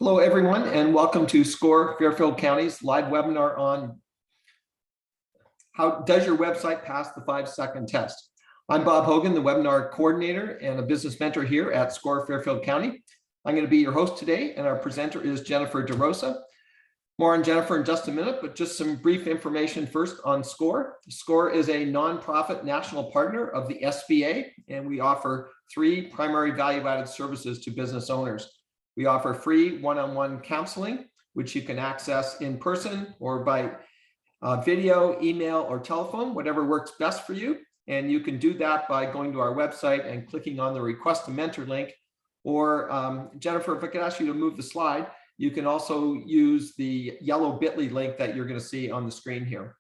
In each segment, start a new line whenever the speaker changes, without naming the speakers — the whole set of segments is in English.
Hello, everyone, and welcome to SCORE Fairfield County's live webinar on how does your website pass the 5-second test. I'm Bob Hogan, the webinar coordinator and a business mentor here at SCORE Fairfield County. I'm going to be your host today, and our presenter is Jennifer DeRosa. More on Jennifer in just a minute, but just some brief information first on SCORE. SCORE is a nonprofit national partner of the SBA, and we offer 3 primary value-added services to business owners. We offer free one-on-one counseling, which you can access in person or by video, email, or telephone, whatever works best for you. And you can do that by going to our website and clicking on the Request a Mentor link. Or Jennifer, if I could ask you to move the slide, you can also use the yellow bit.ly link that you're going to see on the screen here.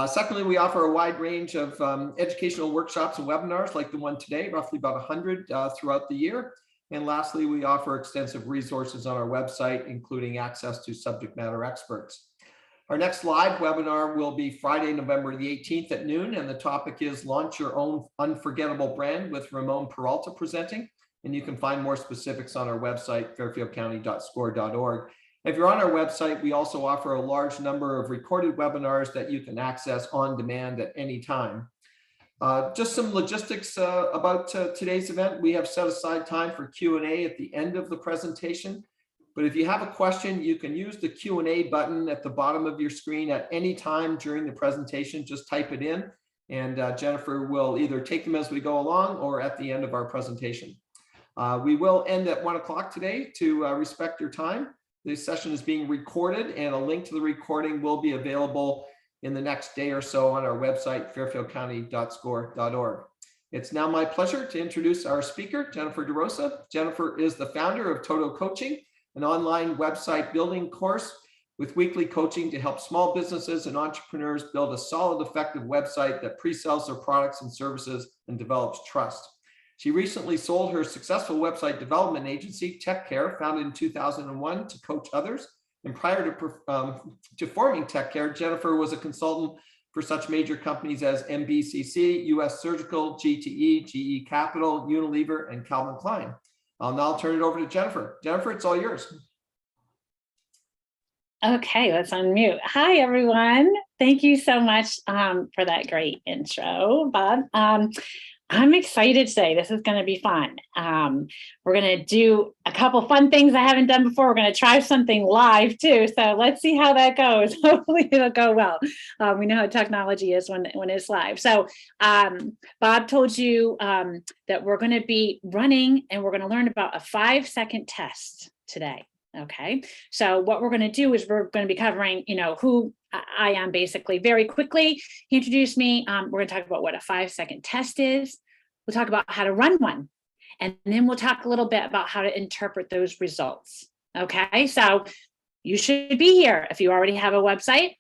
Secondly, we offer a wide range of educational workshops and webinars like the one today, roughly about 100 throughout the year. And lastly, we offer extensive resources on our website, including access to subject matter experts. Our next live webinar will be Friday, November the 18th at noon, and the topic is Launch Your Own Unforgettable Brand with Ramon Peralta presenting. And you can find more specifics on our website, fairfieldcounty.score.org. If you're on our website, we also offer a large number of recorded webinars that you can access on demand at any time. Just some logistics about today's event. We have set aside time for Q&A at the end of the presentation. But if you have a question, you can use the Q&A button at the bottom of your screen at any time during the presentation. Just type it in, and Jennifer will either take them as we go along or at the end of our presentation. We will end at 1 o'clock today to respect your time. This session is being recorded, and a link to the recording will be available in the next day or so on our website, fairfieldcounty.score.org. It's now my pleasure to introduce our speaker, Jennifer DeRosa. Jennifer is the founder of Toto Coaching, an online website building course with weekly coaching to help small businesses and entrepreneurs build a solid, effective website that pre-sells their products and services and develops trust. She recently sold her successful website development agency, TechCare, founded in 2001 to coach others. And prior to forming TechCare, Jennifer was a consultant for such major companies as MBCC, US Surgical, GTE, GE Capital, Unilever, and Calvin Klein. I'll now turn it over to Jennifer. Jennifer, it's all yours.
Okay, let's unmute. Hi, everyone. Thank you so much for that great intro, Bob. I'm excited today. This is going to be fun. We're going to do a couple fun things I haven't done before. We're going to try something live too. So let's see how that goes. Hopefully it'll go well. We know how technology is when it's live. So Bob told you that we're going to be running and we're going to learn about a 5-second test today. Okay, so what we're going to do is we're going to be covering, who I am basically very quickly. He introduced me. We're going to talk about what a 5-second test is. We'll talk about how to run one. And then we'll talk a little bit about how to interpret those results. Okay, so you should be here if you already have a website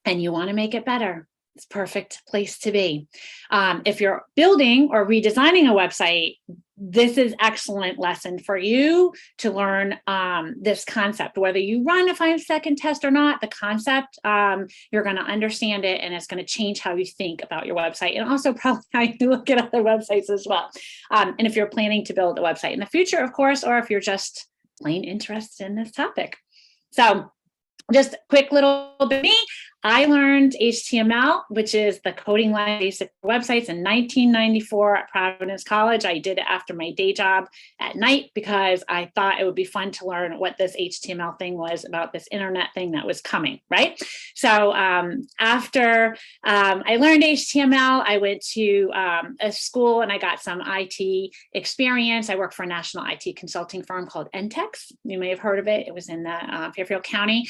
and you want to make it better. It's a perfect place to be. If you're building or redesigning a website, this is excellent lesson for you to learn this concept. Whether you run a 5-second test or not, the concept, you're going to understand it, and it's going to change how you think about your website, and also probably how you look at other websites as well. And if you're planning to build a website in the future, of course, or if you're just plain interested in this topic. So just a quick little bit of me. I learned HTML, which is the coding language for websites, in 1994 at Providence College. I did it after my day job at night because I thought it would be fun to learn what this HTML thing was about, this internet thing that was coming, right? So after I learned HTML, I went to a school and I got some IT experience. I worked for a national IT consulting firm called Entex. You may have heard of it. It was in the Fairfield County.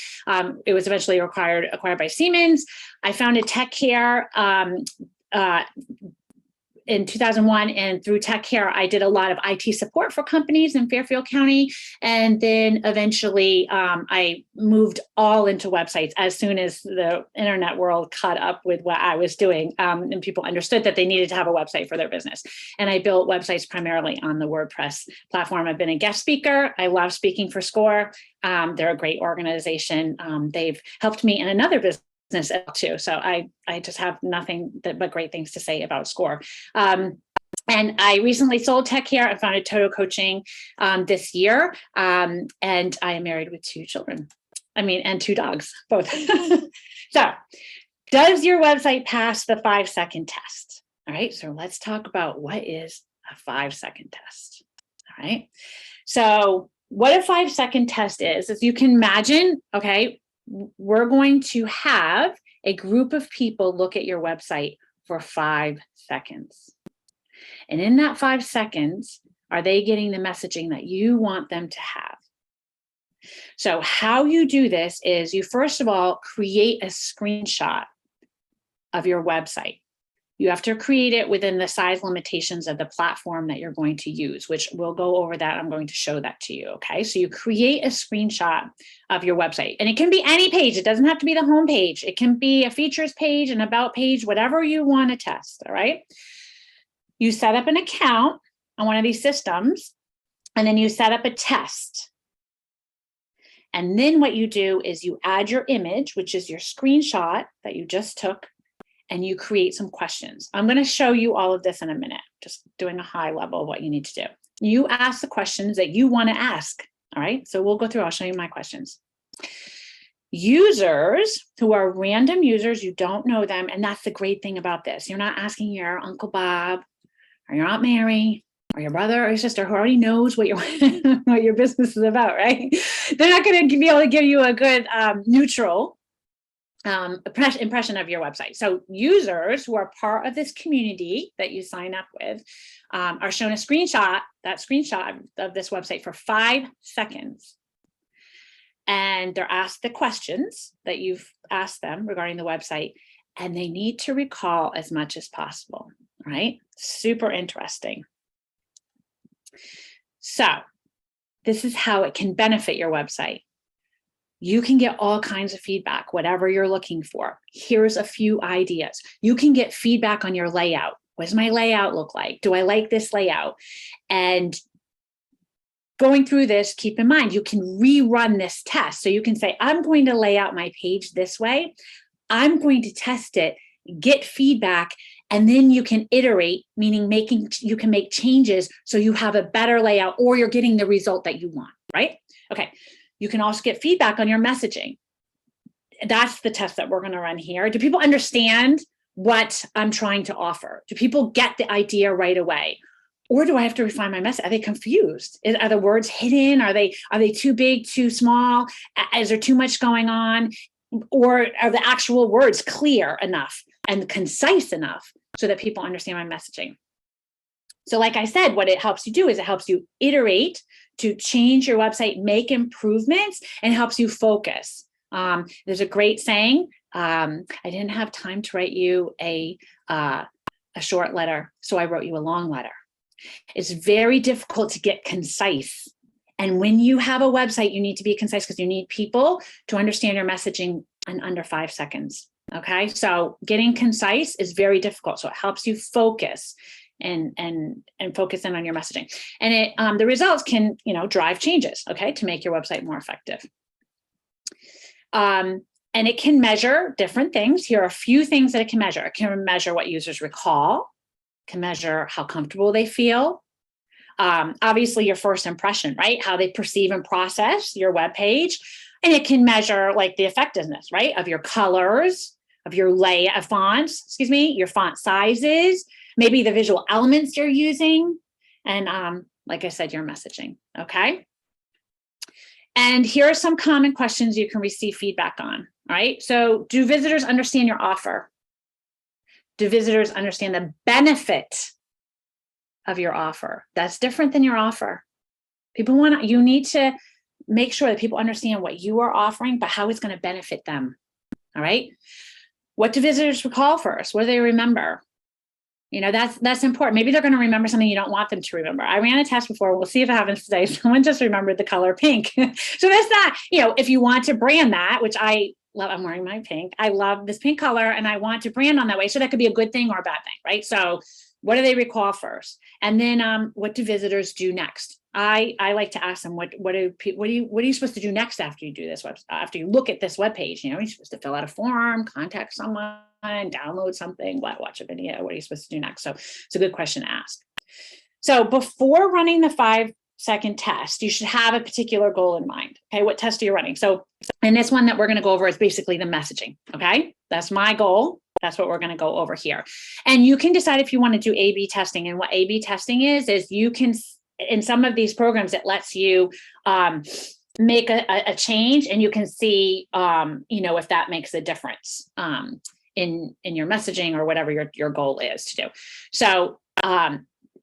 It was eventually acquired by Siemens. I founded TechCare in 2001, and through TechCare, I did a lot of IT support for companies in Fairfield County. And then eventually I moved all into websites as soon as the internet world caught up with what I was doing. And people understood that they needed to have a website for their business. And I built websites primarily on the WordPress platform. I've been a guest speaker. I love speaking for SCORE. They're a great organization. They've helped me in another business too. So I just have nothing but great things to say about SCORE. And I recently sold TechCare and founded Total Coaching this year. And I am married with 2 children. And 2 dogs, both. So, does your website pass the 5-second test? All right, so let's talk about what is a 5-second test. All right, so what a 5-second test is you can imagine, okay, we're going to have a group of people look at your website for 5 seconds. And in that 5 seconds, are they getting the messaging that you want them to have? So how you do this is you first of all create a screenshot of your website. You have to create it within the size limitations of the platform that you're going to use, which we'll go over that. I'm going to show that to you, okay? So you create a screenshot of your website, and it can be any page. It doesn't have to be the home page. It can be a features page, an about page, whatever you want to test, all right? You set up an account on one of these systems, and then you set up a test. And then what you do is you add your image, which is your screenshot that you just took, and you create some questions. I'm going to show you all of this in a minute, just doing a high level of what you need to do. You ask the questions that you want to ask, all right? So we'll go through, I'll show you my questions. Users who are random users, you don't know them, and that's the great thing about this. You're not asking your Uncle Bob or your Aunt Mary or your brother or your sister who already knows what your what your business is about, right? They're not going to be able to give you a good neutral impression of your website. So users who are part of this community that you sign up with are shown a screenshot of this website for 5 seconds. And they're asked the questions that you've asked them regarding the website, and they need to recall as much as possible, right? Super interesting. So this is how it can benefit your website. You can get all kinds of feedback, whatever you're looking for. Here's a few ideas. You can get feedback on your layout. What does my layout look like? Do I like this layout? And going through this, keep in mind, you can rerun this test. So you can say, I'm going to lay out my page this way. I'm going to test it, get feedback, and then you can iterate, meaning you can make changes so you have a better layout or you're getting the result that you want, right? Okay. You can also get feedback on your messaging. That's the test that we're going to run here. Do people understand what I'm trying to offer? Do people get the idea right away? Or do I have to refine my message? Are they confused? Are the words hidden? Are they too big, too small? Is there too much going on? Or are the actual words clear enough and concise enough so that people understand my messaging? So like I said, what it helps you do is it helps you iterate to change your website, make improvements, and helps you focus. There's a great saying, I didn't have time to write you a short letter, so I wrote you a long letter. It's very difficult to get concise. And when you have a website, you need to be concise because you need people to understand your messaging in under 5 seconds. Okay, so getting concise is very difficult. So it helps you focus and focus in on your messaging. And the results can, drive changes, okay, to make your website more effective. And it can measure different things. Here are a few things that it can measure. It can measure what users recall, can measure how comfortable they feel. Obviously your first impression, right? How they perceive and process your web page. And it can measure like the effectiveness, right? Of your colors, of your fonts, your font sizes, maybe the visual elements you're using. And like I said, your messaging, okay? And here are some common questions you can receive feedback on, all right? So do visitors understand your offer? Do visitors understand the benefit of your offer? That's different than your offer. You need to make sure that people understand what you are offering, but how it's going to benefit them. All right. What do visitors recall first? What do they remember? That's important. Maybe they're going to remember something you don't want them to remember. I ran a test before. We'll see if it happens today. Someone just remembered the color pink. So that's not, if you want to brand that, which I love, I'm wearing my pink. I love this pink color and I want to brand on that way. So that could be a good thing or a bad thing, right? So what do they recall first? And then what do visitors do next? I like to ask them, what are you supposed to do next after you do this after you look at this web page? You're supposed to fill out a form, contact someone, download something, watch a video. What are you supposed to do next? So it's a good question to ask. So before running the 5-second test, you should have a particular goal in mind. Okay, what test are you running? So, and this one that we're going to go over is basically the messaging. Okay, that's my goal. That's what we're going to go over here. And you can decide if you want to do A/B testing. And what A/B testing is you can, in some of these programs, it lets you make a change, and you can see, if that makes a difference in your messaging or whatever your goal is to do. So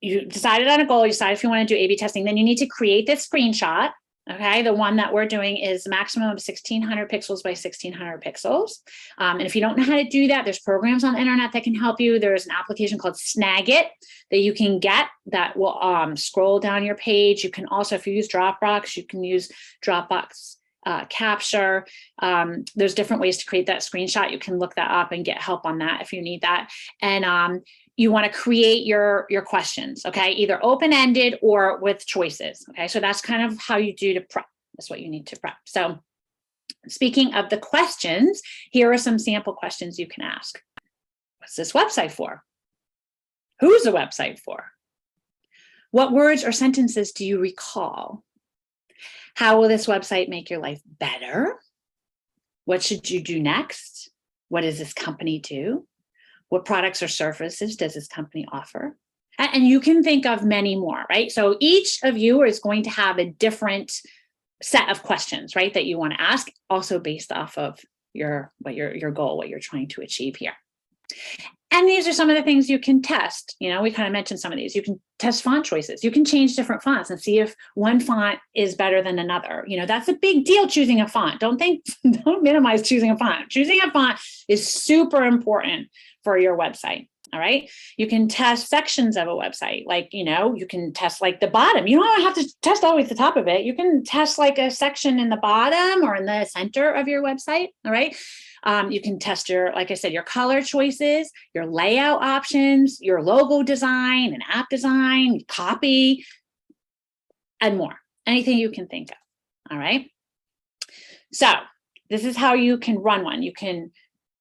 you decided on a goal, you decide if you want to do A/B testing, then you need to create this screenshot. Okay, the one that we're doing is maximum of 1600 pixels by 1600 pixels. And if you don't know how to do that, there's programs on the internet that can help you. There's an application called Snagit that you can get that will scroll down your page. You can also, if you use Dropbox, you can use Dropbox capture. There's different ways to create that screenshot. You can look that up and get help on that if you need that. And you want to create your questions, okay? Either open-ended or with choices, okay? So that's kind of how you do to prep. That's what you need to prep. So speaking of the questions, here are some sample questions you can ask. What's this website for? Who's the website for? What words or sentences do you recall? How will this website make your life better? What should you do next? What does this company do? What products or services does this company offer? And you can think of many more, right? So each of you is going to have a different set of questions, right, that you want to ask, also based off of your goal, what you're trying to achieve here. And these are some of the things you can test. We kind of mentioned some of these. You can test font choices. You can change different fonts and see if one font is better than another. That's a big deal, choosing a font. Don't minimize choosing a font. Choosing a font is super important for your website. All right. You can test sections of a website. Like, you can test like the bottom. You don't have to test always the top of it. You can test like a section in the bottom or in the center of your website. All right. You can test like I said, your color choices, your layout options, your logo design and app design, copy, and more. Anything you can think of. All right. So this is how you can run one. You can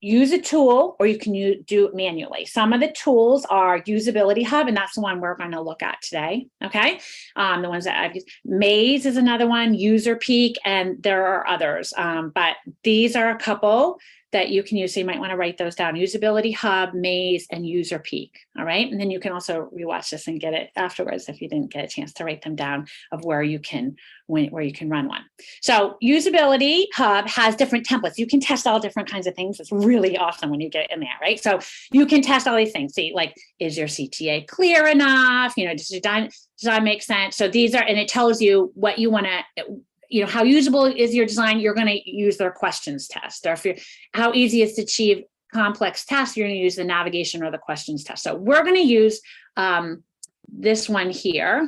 use a tool, or you can do it manually. Some of the tools are Usability Hub, and that's the one we're going to look at today. Okay, the ones that I've used. Maze is another one, User Peak, and there are others, but these are a couple that you can use. So you might want to write those down: Usability Hub, Maze, and User Peak. All right, and then you can also rewatch this and get it afterwards if you didn't get a chance to write them down, of where you can run one. So Usability Hub has different templates. You can test all different kinds of things. It's really awesome when you get in there, right? So you can test all these things. See, like, is your CTA clear enough? Does your design make sense? So these are, and it tells you what you want to, how usable is your design. You're going to use their questions test. Or how easy is to achieve complex tasks, you're going to use the navigation or the questions test. So we're going to use this one here.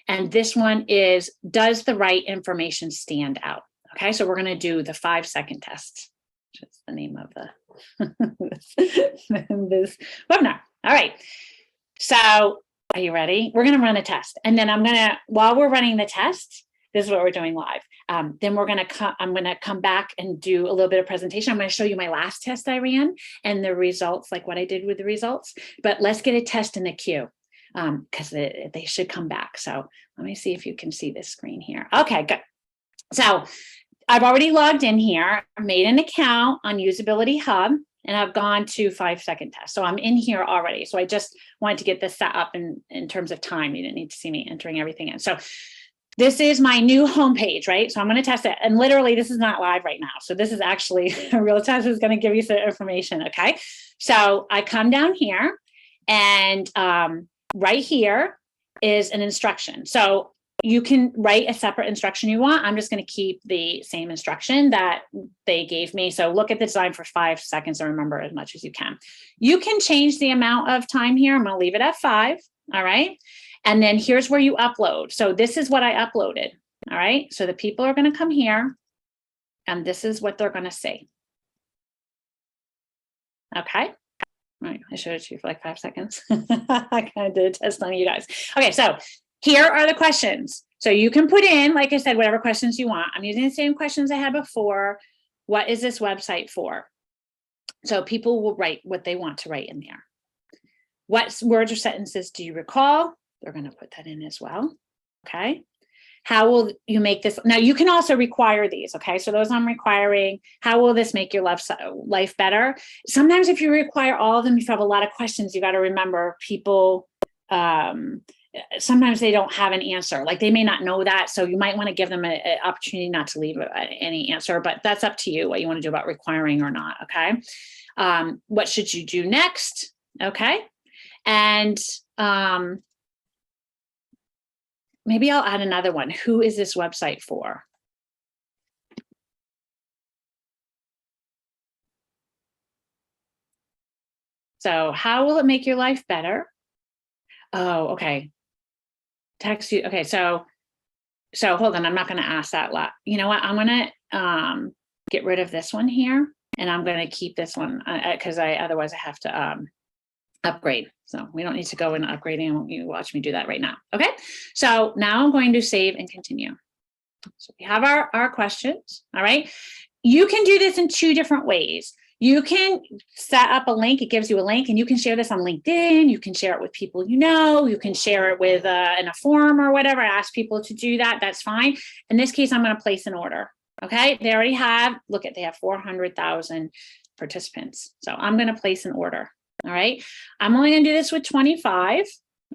And this one is, does the right information stand out? Okay, so we're going to do the 5-second test, which is the name of this webinar. All right, so are you ready? We're going to run a test. And then while we're running the test, this is what we're doing live. Then I'm going to come back and do a little bit of presentation. I'm going to show you my last test I ran and the results, like what I did with the results. But let's get a test in the queue, because they should come back. So let me see if you can see this screen here. Okay, good. So I've already logged in here. I made an account on Usability Hub, and I've gone to 5-second test. So I'm in here already. So I just wanted to get this set up in terms of time. You didn't need to see me entering everything in. So this is my new homepage, right? So I'm going to test it. And literally, this is not live right now. So this is actually a real test. Is going to give you some information, okay? So I come down here, and right here is an instruction. So you can write a separate instruction you want. I'm just going to keep the same instruction that they gave me. So look at the design for 5 seconds and remember as much as you can. You can change the amount of time here. I'm going to leave it at 5. All right. And then here's where you upload. So this is what I uploaded. All right. So the people are going to come here, and this is what they're going to say. Okay. All right, I showed it to you for like 5 seconds. I kind of did a test on you guys. Okay, so here are the questions. So you can put in, like I said, whatever questions you want. I'm using the same questions I had before. What is this website for? So people will write what they want to write in there. What words or sentences do you recall? They're going to put that in as well. Okay. How will you make this? Now you can also require these. Okay. So those I'm requiring, how will this make your life better? Sometimes if you require all of them, if you have a lot of questions, you got to remember people, sometimes they don't have an answer. Like they may not know that. So you might want to give them an opportunity not to leave any answer, but that's up to you what you want to do about requiring or not. Okay. What should you do next? Okay. And maybe I'll add another one. Who is this website for? So how will it make your life better? Oh, okay. Text you. Okay. So hold on. I'm not going to ask that lot. You know what? I'm going to get rid of this one here, and I'm going to keep this one because otherwise I have to upgrade. So we don't need to go into upgrading. You watch me do that right now. Okay. So now I'm going to save and continue. So we have our questions. All right. You can do this in two different ways. You can set up a link. It gives you a link, and you can share this on LinkedIn. You can share it with people you know. You can share it with in a forum or whatever. Ask people to do that. That's fine. In this case, I'm going to place an order. Okay. They already have, they have 400,000 participants. So I'm going to place an order. All right. I'm only going to do this with 25.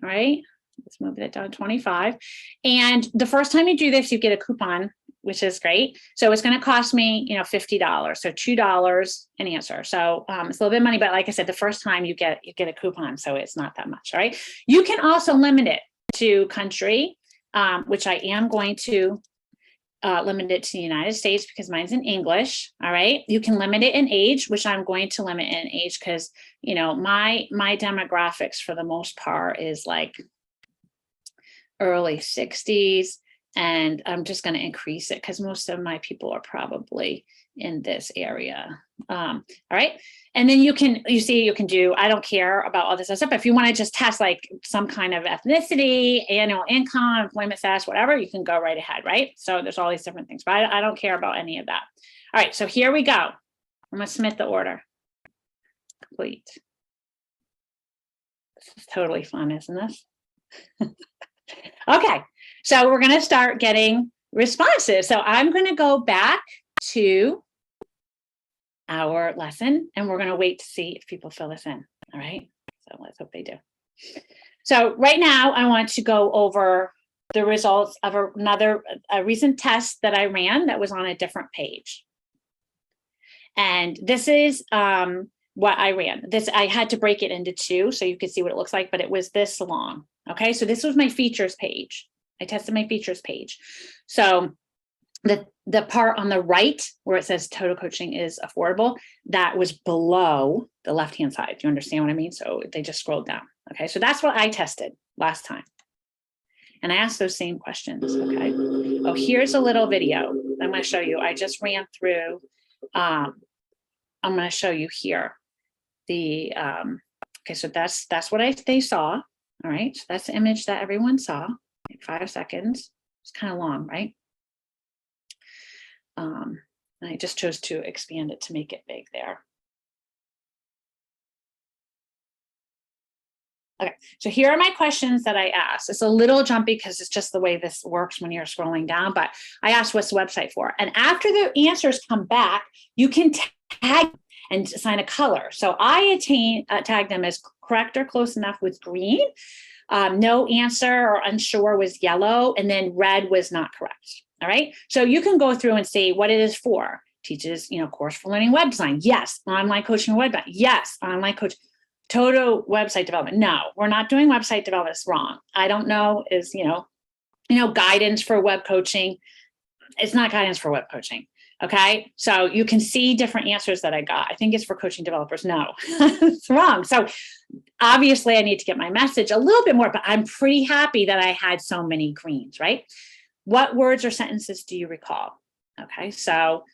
All right. Let's move that down to 25. And the first time you do this, you get a coupon, which is great. So it's going to cost me, $50. So $2 an answer. So it's a little bit of money, but like I said, the first time you get a coupon, so it's not that much. All right. You can also limit it to country, which I am going to limit it to the United States because mine's in English. All right. You can limit it in age, which I'm going to limit in age because, my demographics for the most part is like early 60s. And I'm just going to increase it because most of my people are probably in this area. All right. And then you can do, I don't care about all this other stuff. If you want to just test like some kind of ethnicity, annual income, employment status, whatever, you can go right ahead. Right. So there's all these different things, but I don't care about any of that. All right. So here we go. I'm going to submit the order. Complete. This is totally fun, isn't this? Okay. So we're going to start getting responses. So I'm going to go back to our lesson and we're going to wait to see if people fill this in. All right. So let's hope they do. So right now I want to go over the results of a recent test that I ran that was on a different page. And this is what I ran. I had to break it into two so you could see what it looks like, but it was this long. Okay. So this was my features page. I tested my features page. So the part on the right where it says total coaching is affordable, that was below the left-hand side. Do you understand what I mean? So they just scrolled down. Okay. So that's what I tested last time. And I asked those same questions. Okay. Oh, here's a little video I'm going to show you. I just ran through, I'm going to show you here the, okay. So that's what they saw. All right. So that's the image that everyone saw. 5 seconds. It's kind of long, right? And I just chose to expand it to make it big there. Okay, so here are my questions that I asked. It's a little jumpy because it's just the way this works when you're scrolling down, but I asked what's the website for. And after the answers come back, you can tag and assign a color. So I tagged them as correct or close enough with green. No answer or unsure was yellow, and then red was not correct. All right. So you can go through and see what it is for. Teaches, course for learning web design. Yes. Online coaching web design. Yes. Online coach. Total website development. No, we're not doing website development. It's wrong. I don't know is, guidance for web coaching. It's not guidance for web coaching. Okay. So you can see different answers that I got. I think it's for coaching developers. No, it's wrong. So obviously I need to get my message a little bit more, but I'm pretty happy that I had so many greens, right? What words or sentences do you recall? Okay. So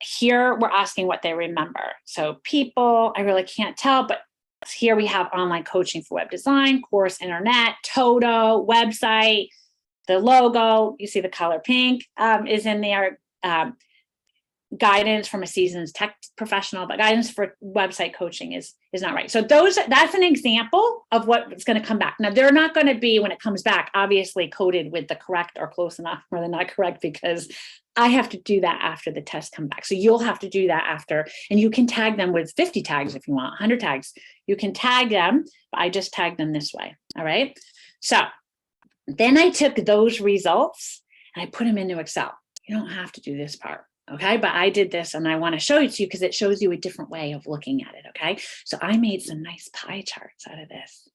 here we're asking what they remember. So people, I really can't tell, but here we have online coaching for web design, course, internet, Toto, website, the logo, you see the color pink is in there. guidance from a seasoned tech professional, but guidance for website coaching is not right. So that's an example of what's going to come back. Now, they're not going to be, when it comes back, obviously coded with the correct or close enough or the not correct, because I have to do that after the test come back. So you'll have to do that after, and you can tag them with 50 tags if you want, 100 tags. You can tag them, but I just tag them this way. All right. So then I took those results and I put them into Excel. You don't have to do this part. Okay, but I did this and I want to show it to you because it shows you a different way of looking at it. Okay, so I made some nice pie charts out of this.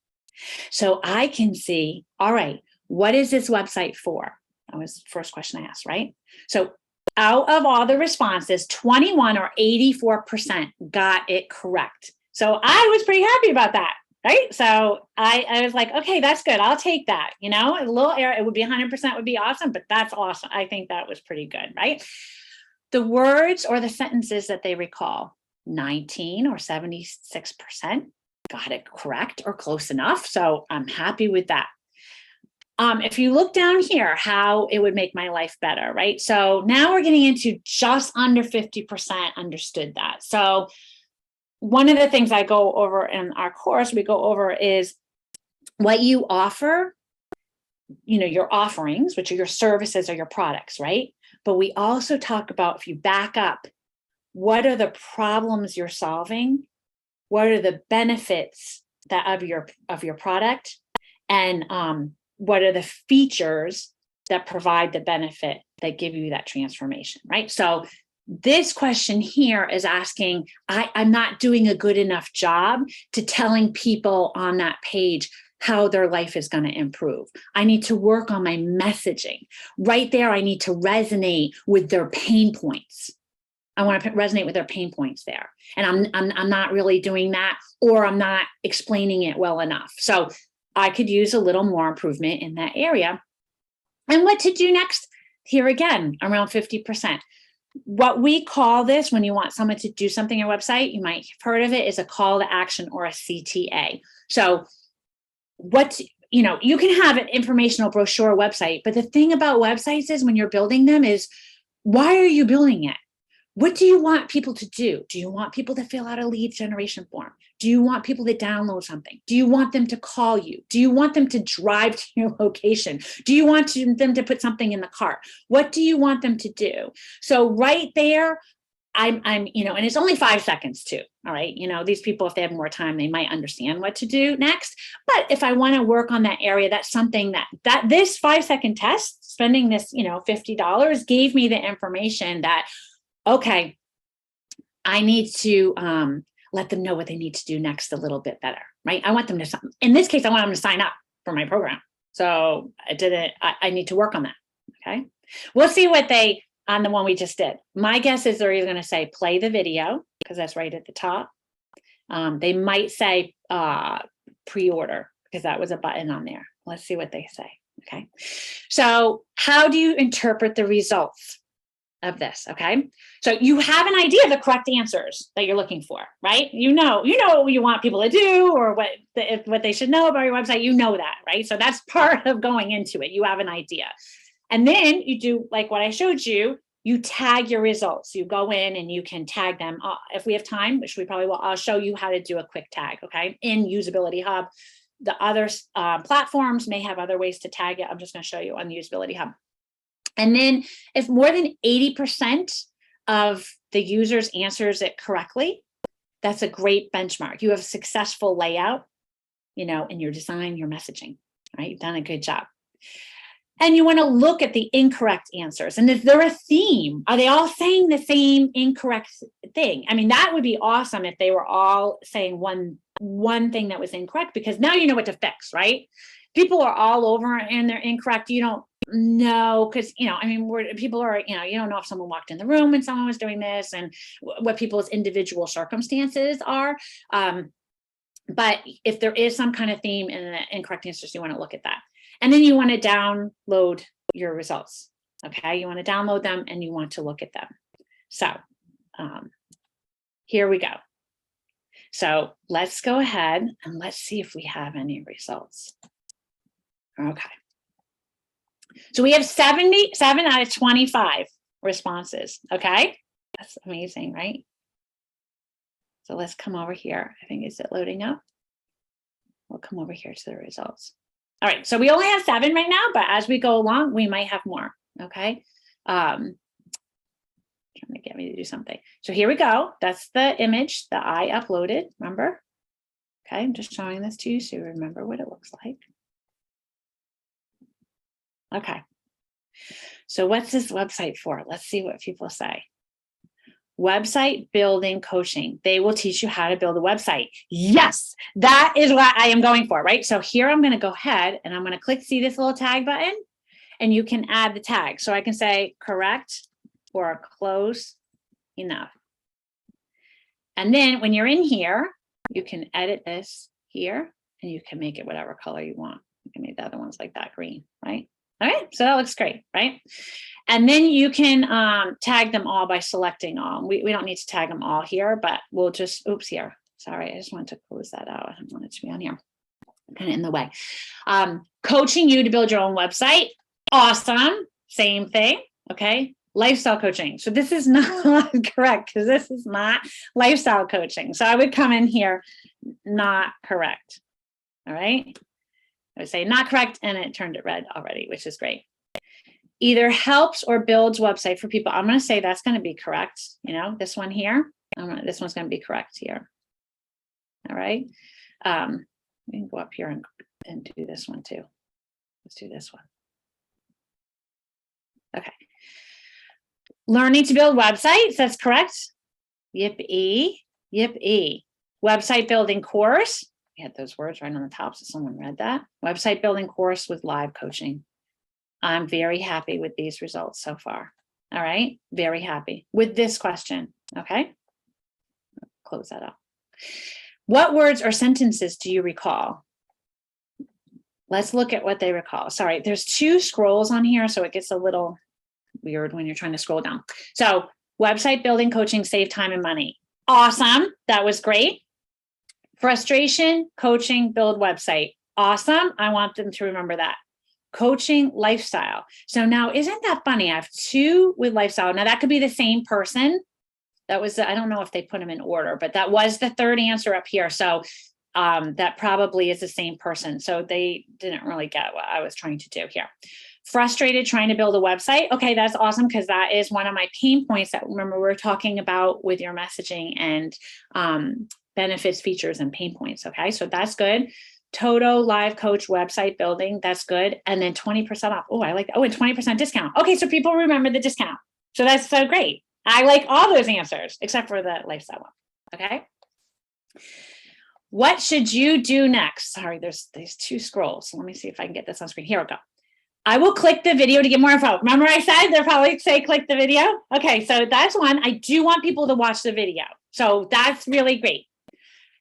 So I can see, all right, what is this website for? That was the first question I asked, right? So out of all the responses, 21 or 84% got it correct. So I was pretty happy about that. Right. So I was like, okay, that's good. I'll take that. You know, a little error, it would be 100% would be awesome, but that's awesome. I think that was pretty good. Right. The words or the sentences that they recall, 19 or 76% got it correct or close enough. So I'm happy with that. If you look down here, how it would make my life better, right? So now we're getting into just under 50% understood that. So one of the things I go over in our course, we go over is what you offer, you know, your offerings, which are your services or your products, right? But we also talk about, if you back up, what are the problems you're solving? What are the benefits that of your product? And what are the features that provide the benefit that give you that transformation, right? So this question here is asking, I'm not doing a good enough job to telling people on that page how their life is going to improve. I need to work on my messaging. Right there, I need to resonate with their pain points. I want to resonate with their pain points there. And I'm not really doing that, or I'm not explaining it well enough. So I could use a little more improvement in that area. And what to do next? Here again, around 50%. What we call this, when you want someone to do something on your website, you might have heard of it, is a call to action or a CTA. So you can have an informational brochure website, but the thing about websites is, when you're building them, is why are you building it? What do you want people to do? Do you want people to fill out a lead generation form? Do you want people to download something? Do you want them to call you? Do you want them to drive to your location? Do you want them to put something in the cart? What do you want them to do? So right there, I'm, and it's only 5 seconds too. All right. These people, if they have more time, they might understand what to do next. But if I want to work on that area, that's something that this 5-second test, spending this, $50 gave me the information that, okay, I need to let them know what they need to do next a little bit better, right? I want them to, in this case, I want them to sign up for my program. So I need to work on that. Okay. We'll see what on the one we just did. My guess is they're either going to say play the video, because that's right at the top. They might say pre-order, because that was a button on there. Let's see what they say. Okay. So how do you interpret the results of this? Okay. So you have an idea of the correct answers that you're looking for, right? You know what you want people to do, or what they should know about your website. You know that, right? So that's part of going into it. You have an idea. And then you do like what I showed you, you tag your results. You go in and you can tag them. If we have time, which we probably will, I'll show you how to do a quick tag, okay? In Usability Hub. The other platforms may have other ways to tag it. I'm just gonna show you on the Usability Hub. And then if more than 80% of the users answers it correctly, that's a great benchmark. You have a successful layout, in your design, your messaging, right? You've done a good job. And you want to look at the incorrect answers. And is there a theme? Are they all saying the same incorrect thing? I mean, that would be awesome if they were all saying one thing that was incorrect, because now you know what to fix, right? People are all over and they're incorrect. You don't know, because, people are, you don't know if someone walked in the room when someone was doing this and what people's individual circumstances are. But if there is some kind of theme in the incorrect answers, you want to look at that. And then you want to download your results. Okay. You want to download them and you want to look at them. So here we go. So let's go ahead and let's see if we have any results. Okay. So we have 77 out of 25 responses. Okay. That's amazing, right? So let's come over here. I think, is it loading up? We'll come over here to the results. All right, so we only have 7 right now, but as we go along, we might have more, okay? Trying to get me to do something. So here we go. That's the image that I uploaded, remember? Okay, I'm just showing this to you so you remember what it looks like. Okay, so what's this website for? Let's see what people say. Website building coaching. They will teach you how to build a website. Yes, that is what I am going for, right? So here I'm going to go ahead and I'm going to click, see this little tag button, and you can add the tag. So I can say correct or close enough. And then when you're in here, you can edit this here and you can make it whatever color you want. You can make the other ones like that green, right? All right, so that looks great, right? And then you can tag them all by selecting all. We don't need to tag them all here, but we'll just, oops, here. Sorry, I just want to close that out. I don't want it to be on here, kind of in the way. Coaching you to build your own website. Awesome, same thing, okay? Lifestyle coaching. So this is not correct because this is not lifestyle coaching. So I would come in here, not correct, all right? I would say not correct, and it turned it red already, which is great. Either helps or builds website for people. I'm going to say that's going to be correct. You know, this one here, this one's going to be correct here. All right. We can go up here and do this one too. Let's do this one. Okay. Learning to build websites. That's correct. Yip-ee. Yip-ee. Website building course. We had those words right on the top, so someone read that. Website building course with live coaching. I'm very happy with these results so far. All right, very happy with this question. Okay, close that up. What words or sentences do you recall? Let's look at what they recall. Sorry, there's 2 scrolls on here, so it gets a little weird when you're trying to scroll down. So website building coaching, save time and money. Awesome, that was great. Frustration, coaching, build website. Awesome. I want them to remember that. Coaching, lifestyle. So now, isn't that funny? I have 2 with lifestyle. Now that could be the same person. That was, I don't know if they put them in order, but that was the 3rd answer up here. So that probably is the same person. So they didn't really get what I was trying to do here. Frustrated trying to build a website. Okay, that's awesome because that is one of my pain points that, remember, we're talking about with your messaging and benefits, features, and pain points. Okay, so that's good. Toto live coach website building. That's good. And then 20% off. Oh, I like that. Oh, and 20% discount. Okay, so people remember the discount. So that's so great. I like all those answers except for the lifestyle one. Okay. What should you do next? Sorry, there's 2 scrolls. So let me see if I can get this on screen. Here we go. I will click the video to get more info. Remember I said they'll probably say click the video. Okay, so that's one. I do want people to watch the video. So that's really great.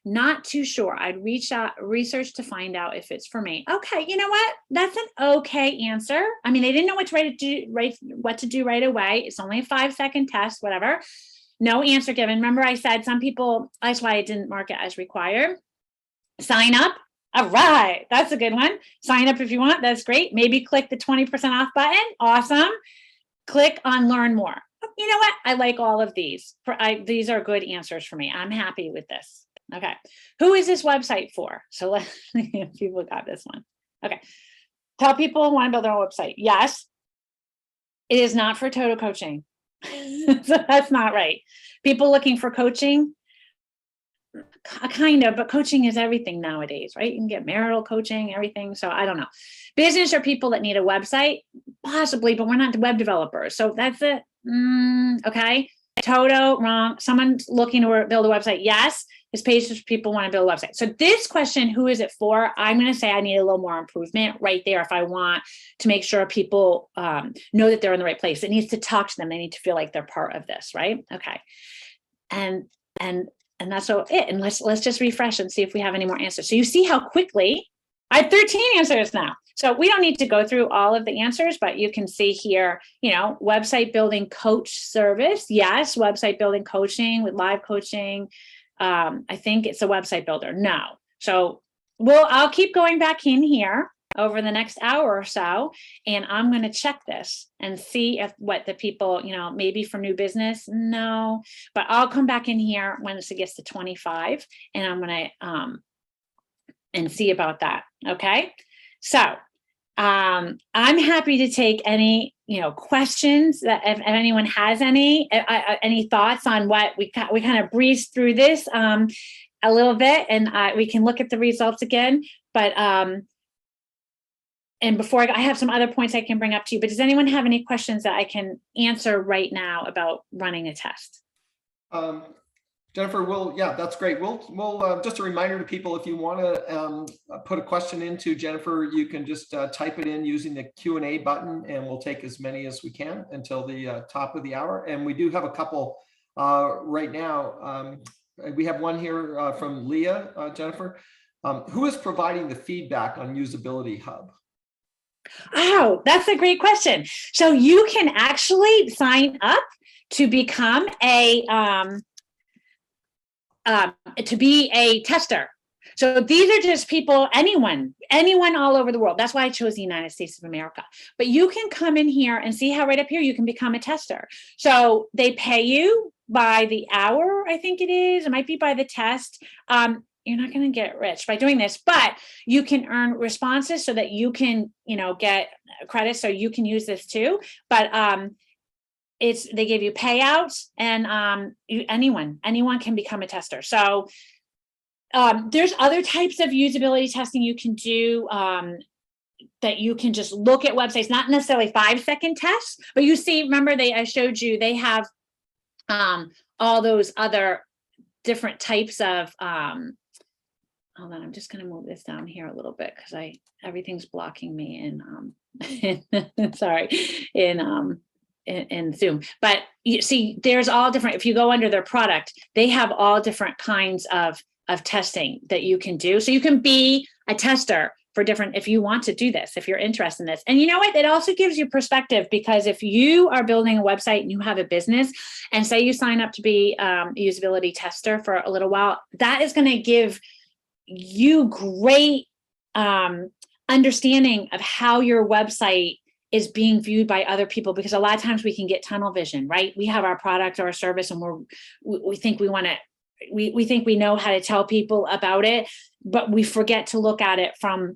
Not too sure. I'd research to find out if it's for me. Okay, you know what? That's an okay answer. I mean, they didn't know what to do right away. It's only a 5-second test, whatever. No answer given. Remember I said some people, that's why I didn't mark it as required. Sign up. All right, that's a good one. Sign up if you want. That's great. Maybe click the 20% off button. Awesome. Click on learn more. You know what? I like all of these. These are good answers for me. I'm happy with this. Okay. Who is this website for? So let's people got this one. Okay. Tell people want to build their own website. Yes. It is not for total coaching. So that's not right. People looking for coaching, kind of, but coaching is everything nowadays, right? You can get marital coaching, everything. So I don't know. Business are people that need a website, possibly, but we're not web developers. So that's it. Okay. Toto, wrong. Someone's looking to build a website. Yes. This page is people want to build a website. So this question, who is it for? I'm going to say I need a little more improvement right there if I want to make sure people know that they're in the right place. It needs to talk to them. They need to feel like they're part of this, right? Okay. And that's so it. And let's just refresh and see if we have any more answers. So you see how quickly I have 13 answers now. So we don't need to go through all of the answers, but you can see here, website building coach service. Yes, website building coaching with live coaching. I think it's a website builder. No. So I'll keep going back in here over the next hour or so, and I'm going to check this and see if what the people, maybe for new business, no, but I'll come back in here once it gets to 25, and I'm going to and see about that. Okay, so I'm happy to take any questions that if anyone has any thoughts on what we kind of breezed through this a little bit, and we can look at the results again, but and before I have some other points I can bring up to you, but does anyone have any questions that I can answer right now about running a test?
Jennifer, yeah, that's great. We'll just a reminder to people, if you want to put a question into Jennifer, you can just type it in using the Q&A button, and we'll take as many as we can until the top of the hour. And we do have a couple right now. We have one here from Leah, Jennifer. Who is providing the feedback on Usability Hub?
Oh, that's a great question. So you can actually sign up to become to be a tester. So these are just people, anyone all over the world. That's why I chose the United States of America. But you can come in here and see how right up here you can become a tester. So they pay you by the hour, I think it is. It might be by the test. You're not going to get rich by doing this, but you can earn responses so that you can, get credit, so you can use this too. But they give you payouts, and anyone can become a tester. So there's other types of usability testing you can do that you can just look at websites, not necessarily 5-second tests, but you see, remember I showed you, they have all those other different types of hold on, I'm just going to move this down here a little bit because everything's blocking me in sorry, in Zoom. But you see, there's all different, if you go under their product, they have all different kinds of testing that you can do. So you can be a tester for different, if you want to do this, if you're interested in this. And you know what, it also gives you perspective, because if you are building a website and you have a business, and say you sign up to be a usability tester for a little while, that is going to give you great understanding of how your website is being viewed by other people, because a lot of times we can get tunnel vision, right? We have our product or our service, and we think we think we know how to tell people about it, but we forget to look at it from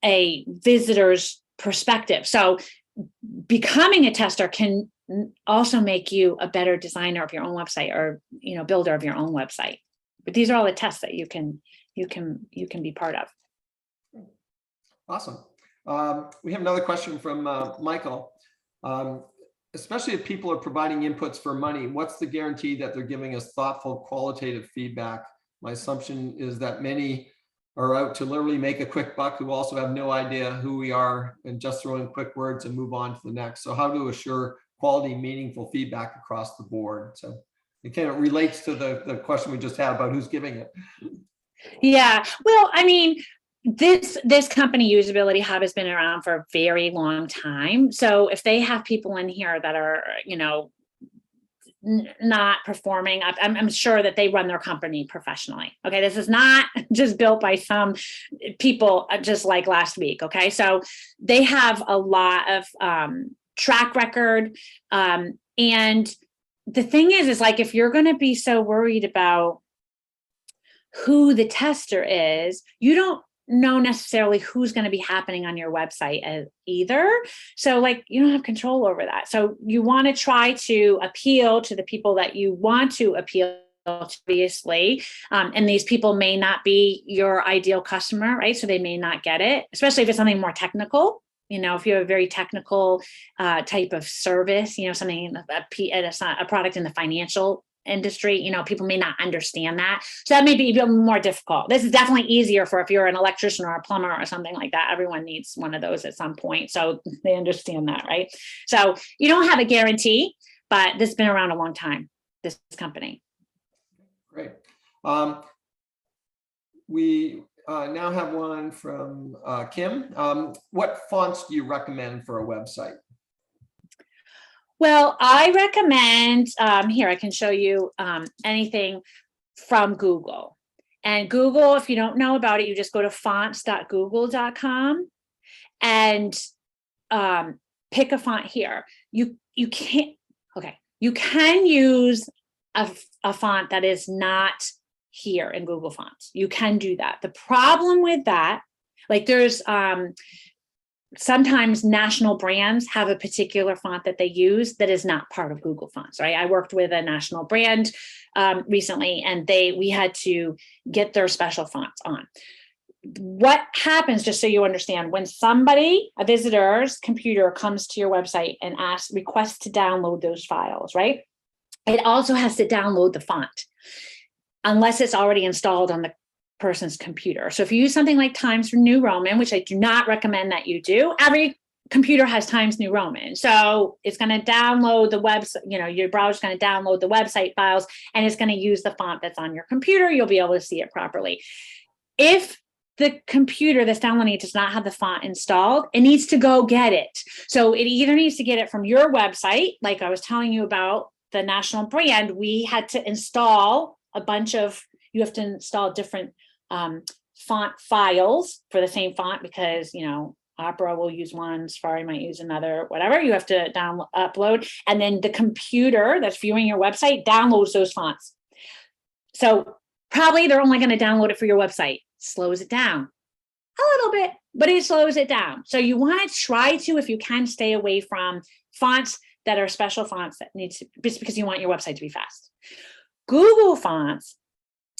a visitor's perspective. So becoming a tester can also make you a better designer of your own website, or builder of your own website. But these are all the tests that you can be part of.
Awesome. We have another question from Michael. Especially if people are providing inputs for money, what's the guarantee that they're giving us thoughtful, qualitative feedback? My assumption is that many are out to literally make a quick buck, who also have no idea who we are and just throw in quick words and move on to the next. So how to assure quality, meaningful feedback across the board? So it kind of relates to the question we just had about who's giving it.
Yeah, well, I mean, this company, Usability Hub, has been around for a very long time. So if they have people in here that are, not performing, I'm sure that they run their company professionally. Okay, this is not just built by some people just like last week. Okay, so they have a lot of track record, and the thing is like, if you're going to be so worried about who the tester is, you don't know necessarily who's going to be happening on your website either. So like, you don't have control over that. So you want to try to appeal to the people that you want to appeal to, obviously. And these people may not be your ideal customer, right? So they may not get it, especially if it's something more technical. If you have a very technical type of service, something, a product in the financial industry, people may not understand that. So that may be even more difficult. This is definitely easier for if you're an electrician or a plumber or something like that. Everyone needs one of those at some point. So they understand that, right? So you don't have a guarantee, but this has been around a long time, this company.
Great. We now have one from Kim. What fonts do you recommend for a website?
Well, I recommend, here, I can show you anything from Google. And Google, if you don't know about it, you just go to fonts.google.com and pick a font here. You can't, okay, you can use a font that is not here in Google Fonts. You can do that. The problem with that, like there's sometimes national brands have a particular font that they use that is not part of Google Fonts, right? I worked with a national brand recently, and we had to get their special fonts on. What happens, just so you understand, when a visitor's computer comes to your website and requests to download those files, right? It also has to download the font unless it's already installed on the person's computer. So if you use something like Times New Roman, which I do not recommend that you do, every computer has Times New Roman. So it's going to download the website, your browser's going to download the website files, and it's going to use the font that's on your computer. You'll be able to see it properly. If the computer that's downloading it does not have the font installed, it needs to go get it. So it either needs to get it from your website, like I was telling you about the national brand, we had to install you have to install different font files for the same font, because, Opera will use one, Safari might use another, whatever. You have to upload, and then the computer that's viewing your website downloads those fonts. So probably they're only going to download it for your website. Slows it down a little bit, but it slows it down. So you want to try to, if you can, stay away from fonts that are special fonts that just because you want your website to be fast. Google Fonts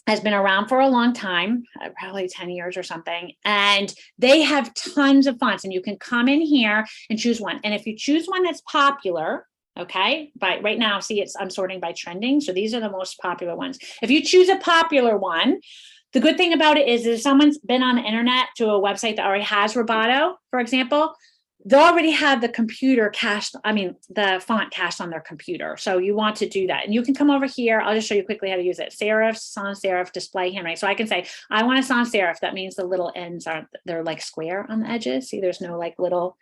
has been around for a long time, probably 10 years or something, and they have tons of fonts, and you can come in here and choose one. And if you choose one that's popular, okay, right now, see, I'm sorting by trending, so these are the most popular ones. If you choose a popular one, the good thing about it is if someone's been on the internet to a website that already has Roboto, for example, they already have the the font cached on their computer. So you want to do that. And you can come over here. I'll just show you quickly how to use it. Serif, sans serif, display handwriting. So I can say, I want a sans serif. That means the little ends they're like square on the edges. See, there's no like little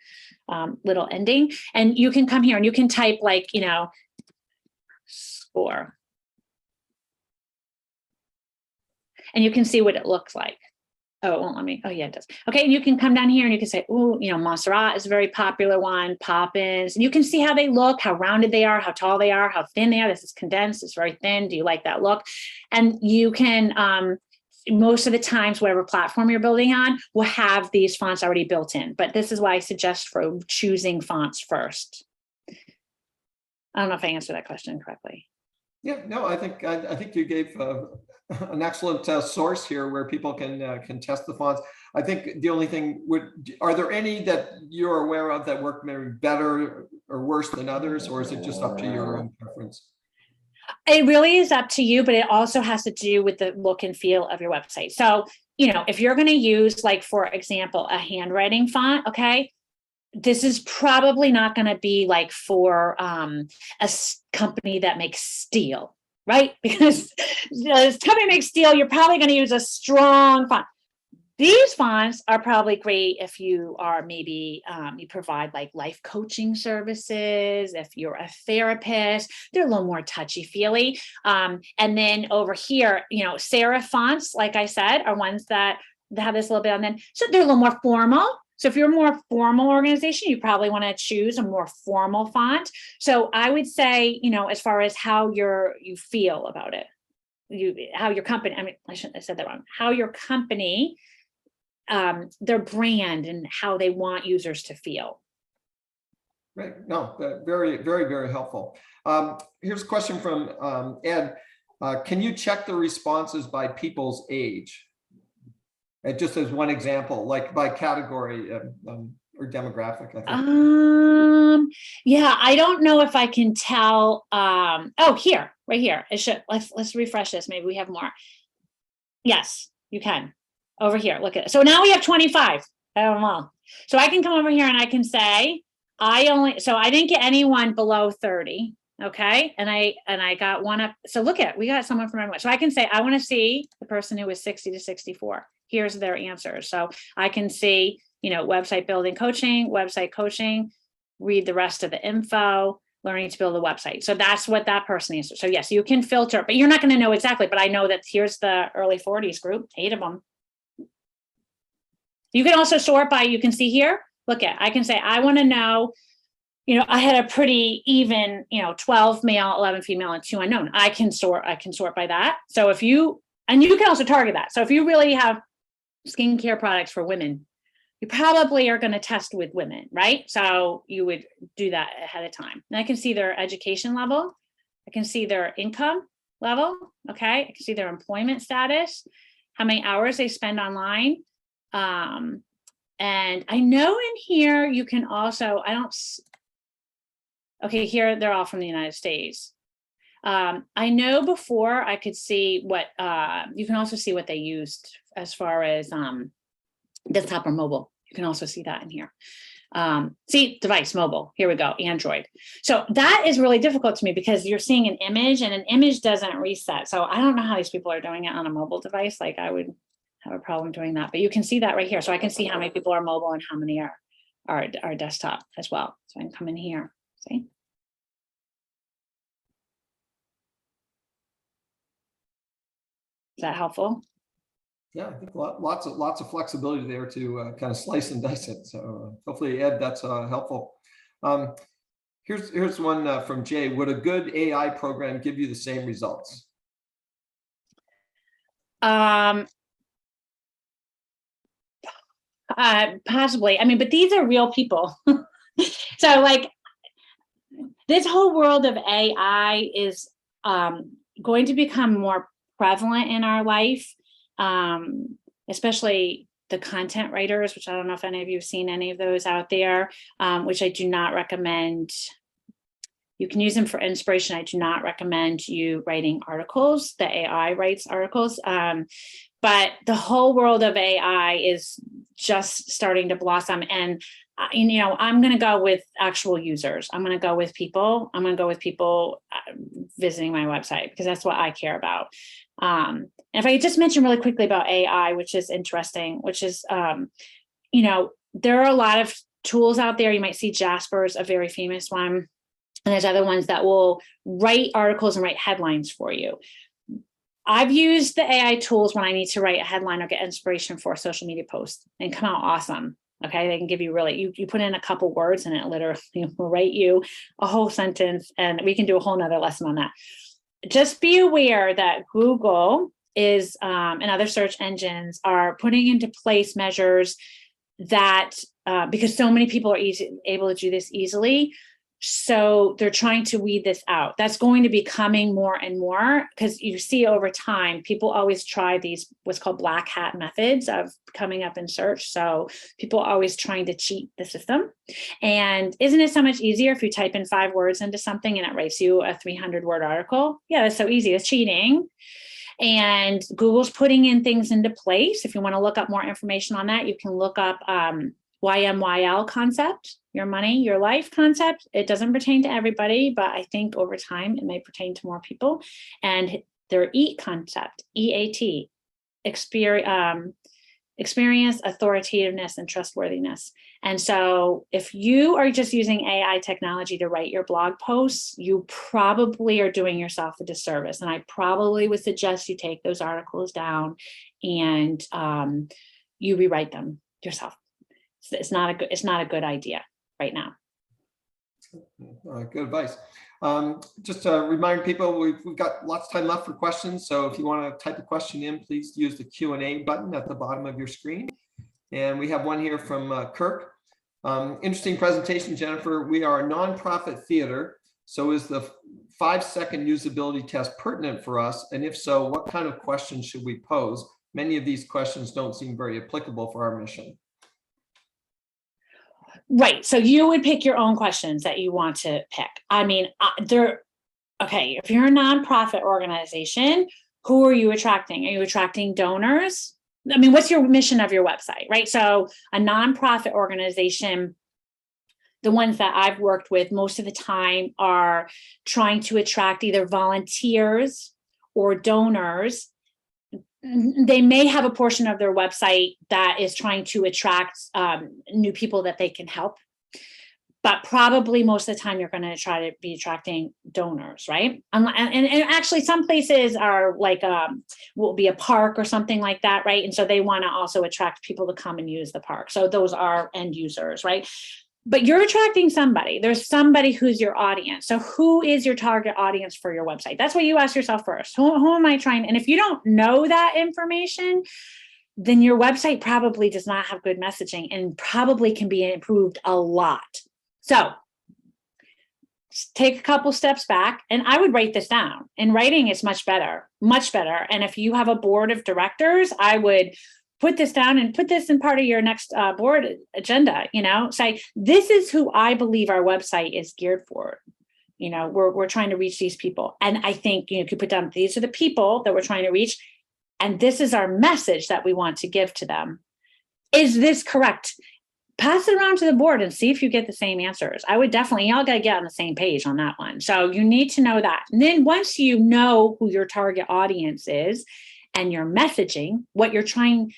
ending. And you can come here and you can type like, score. And you can see what it looks like. Oh, it won't let me. Oh, yeah, it does. Okay, and you can come down here and you can say, oh, Montserrat is a very popular one, Poppins. And you can see how they look, how rounded they are, how tall they are, how thin they are. This is condensed, it's very thin. Do you like that look? And you can, most of the times, whatever platform you're building on will have these fonts already built in. But this is why I suggest for choosing fonts first. I don't know if I answered that question correctly.
Yeah, no, I think you gave an excellent source here where people can test the fonts. I think the only thing are there any that you're aware of that work maybe better or worse than others, or is it just up to your own preference?
It really is up to you, but it also has to do with the look and feel of your website. So, if you're going to use, like, for example, a handwriting font, okay, this is probably not going to be like for a company that makes steel, right? Because this company makes steel, you're probably going to use a strong font. These fonts are probably great if you are maybe, you provide like life coaching services, if you're a therapist, they're a little more touchy-feely. And then over here, serif fonts, like I said, are ones that have this little bit on them. So they're a little more formal. So if you're a more formal organization, you probably want to choose a more formal font. So I would say, as far as how you feel about it, how your company, I shouldn't have said that wrong, how your company, their brand and how they want users to feel.
Right. No, very, very, very helpful. Here's a question from Ed. Can you check the responses by people's age? Just as one example, like by category or demographic, I think.
Yeah, I don't know if I can tell. Oh, here, right here. It should. Let's refresh this. Maybe we have more. Yes, you can. Over here, look at it. So now we have 25. I don't know. So I can come over here and I can say, I didn't get anyone below 30. Okay. And I got one up. So look at, we got someone from everyone. So I can say, I want to see the person who was 60 to 64. Here's their answers. So I can see, website building coaching, read the rest of the info. learning to build a website. So that's what that person answers. So yes, you can filter, but you're not going to know exactly, but I know that here's the early 40s group, 8 of them. You can also sort by, you can see here, I can say, I want to know, I had a pretty even, 12 male, 11 female, and 2 unknown. I can sort by that. So if you, and you can also target that. So if you really have skincare products for women, you probably are going to test with women, right? So you would do that ahead of time. And I can see their education level. I can see their income level. Okay. I can see their employment status, how many hours they spend online. And I know in here, you can also, okay, here they're all from the United States. I know before I could see what, you can also see what they used as far as desktop or mobile. You can also see that in here. See, device, mobile, here we go, Android. So that is really difficult to me because you're seeing an image and an image doesn't reset. So I don't know how these people are doing it on a mobile device. Like I would have a problem doing that, but you can see that right here. So I can see how many people are mobile and how many are desktop as well. So I can come in here, see? Is that helpful?
Yeah, I think lots of flexibility there to kind of slice and dice it. So hopefully, Ed, that's helpful. Here's one from Jay. Would a good AI program give you the same results?
Possibly. I mean, but these are real people. So like this whole world of AI is going to become more prevalent in our life, especially the content writers, which I don't know if any of you have seen any of those out there, which I do not recommend. You can use them for inspiration. I do not recommend you writing articles. The AI writes articles. But the whole world of AI is just starting to blossom. And, I'm going to go with actual users. I'm going to go with people. I'm going to go with people visiting my website because that's what I care about. And if I could just mention really quickly about AI, which is interesting, which is, there are a lot of tools out there. You might see Jasper's a very famous one. And there's other ones that will write articles and write headlines for you. I've used the AI tools when I need to write a headline or get inspiration for a social media post and come out awesome. Okay, they can give you really, you put in a couple words and it literally will write you a whole sentence, and we can do a whole nother lesson on that. Just be aware that Google is and other search engines are putting into place measures that because so many people are able to do this easily. So they're trying to weed this out. That's going to be coming more and more because you see over time, people always try these what's called black hat methods of coming up in search. So people are always trying to cheat the system. And isn't it so much easier if you type in 5 words into something and it writes you a 300-word article? Yeah, that's so easy. It's cheating. And Google's putting in things into place. If you want to look up more information on that, you can look up YMYL concept, your money, your life concept. It doesn't pertain to everybody, but I think over time it may pertain to more people. And their EAT concept, EAT, experience, authoritativeness, and trustworthiness. And so if you are just using AI technology to write your blog posts, you probably are doing yourself a disservice. And I probably would suggest you take those articles down and you rewrite them yourself. It's not a good idea right now.
Good advice. Just to remind people, we've got lots of time left for questions. So if you want to type a question in, please use the Q&A button at the bottom of your screen. And we have one here from Kirk. Interesting presentation, Jennifer. We are a nonprofit theater. So is the 5-second usability test pertinent for us? And if so, what kind of questions should we pose? Many of these questions don't seem very applicable for our mission.
Right. So you would pick your own questions that you want to pick. I mean, okay, if you're a nonprofit organization, who are you attracting? Are you attracting donors? I mean, what's your mission of your website, right? So a nonprofit organization, the ones that I've worked with most of the time are trying to attract either volunteers or donors. They may have a portion of their website that is trying to attract new people that they can help. but probably most of the time you're going to try to be attracting donors, right? And actually some places are like, will be a park or something like that, right? And so they want to also attract people to come and use the park. So those are end users, right? But you're attracting somebody. There's somebody who's your audience. So who is your target audience for your website? That's what you ask yourself first. Who am I trying? And if you don't know that information, then your website probably does not have good messaging and probably can be improved a lot. So take a couple steps back, and I would write this down. And writing is much better, much better. And if you have a board of directors, I would put this down and put this in part of your next board agenda, say, this is who I believe our website is geared for. We're trying to reach these people. And I think you could put down, these are the people that we're trying to reach. And this is our message that we want to give to them. Is this correct? Pass it around to the board and see if you get the same answers. I would definitely, y'all got to get on the same page on that one. So you need to know that. And then once you know who your target audience is and your messaging, what you're trying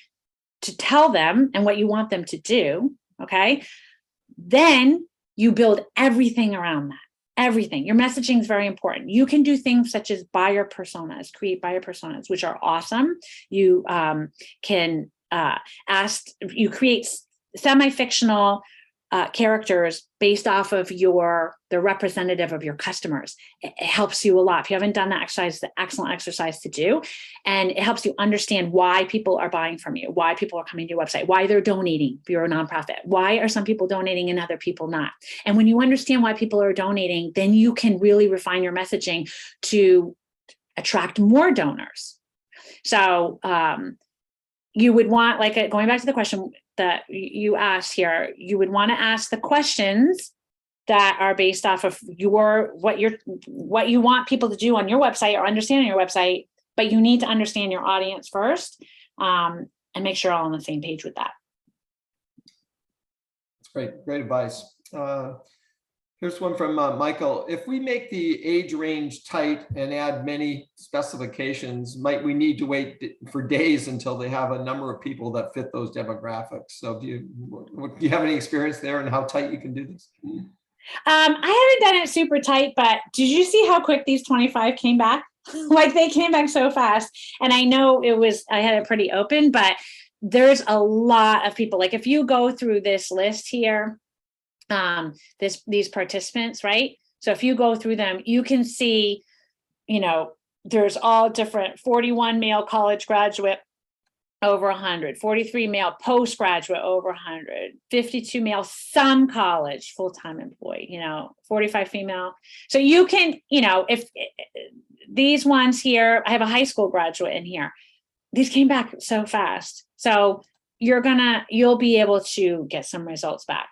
to tell them and what you want them to do, okay, then you build everything around that. Everything. Your messaging is very important. You can do things such as buyer personas, create buyer personas, which are awesome. You can you create semi-fictional characters based off of the representative of your customers. It helps you a lot. If you haven't done that exercise, it's an excellent exercise to do. And it helps you understand why people are buying from you, why people are coming to your website, why they're donating if you're a nonprofit. Why are some people donating and other people not? And when you understand why people are donating, then you can really refine your messaging to attract more donors. So you would want, like going back to the question that you asked here, you would want to ask the questions that are based off of what you want people to do on your website or understand on your website, but you need to understand your audience first, and make sure you're all on the same page with that.
That's great advice. Here's one from Michael. If we make the age range tight and add many specifications, might we need to wait for days until they have a number of people that fit those demographics? So do you have any experience there and how tight you can do this?
I haven't done it super tight, but did you see how quick these 25 came back? Like they came back so fast. And I know I had it pretty open, but there's a lot of people. Like if you go through this list here, these participants, right? So if you go through them, you can see, there's all different. 41 male college graduate, over 100, 43 male postgraduate, over 100, 52 male, some college, full-time employee, 45 female. So you can, if these ones here, I have a high school graduate in here. These came back so fast. So you'll be able to get some results back.